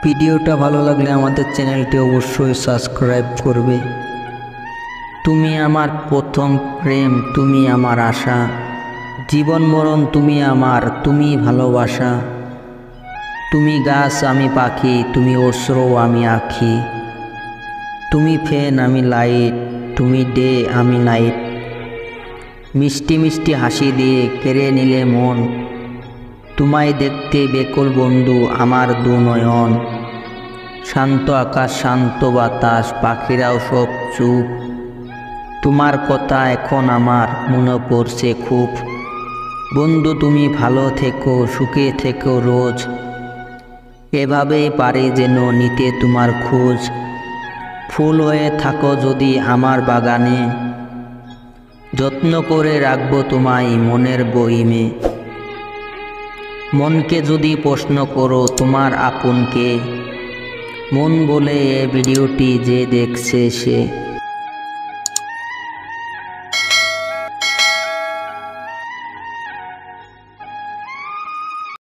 ভিডিওটা ভালো লাগলে আমাদের চ্যানেলটি অবশ্যই সাবস্ক্রাইব করবে। তুমি আমার প্রথম প্রেম, তুমি আমার আশা, জীবন মরণ তুমি আমার, তুমি ভালোবাসা। তুমি গাছ আমি পাখি, তুমি অশ্র আমি আখি, তুমি ফ্যান আমি লাইট, তুমি ডে আমি নাইট। মিষ্টি মিষ্টি হাসি দিয়ে কেড়ে নিলে মন, তোমায় দেখতে বেকুল বন্ধু আমার দু নয়ন। শান্ত আকাশ, শান্ত বাতাস, পাখিরাও সব চুপ, তোমার কথা এখন আমার মনে পড়ছে খুব। বন্ধু তুমি ভালো থেকো, সুখে থেকো রোজ, এভাবেই পারি যেন নিতে তোমার খোঁজ। ফুল হয়ে থাকো যদি আমার বাগানে, যত্ন করে রাখবো তোমায় মনের বহিমে। মনকে যদি প্রশ্ন করো তোমার আপনকে, মন বলে এ ভিডিওটি যে দেখছে সে।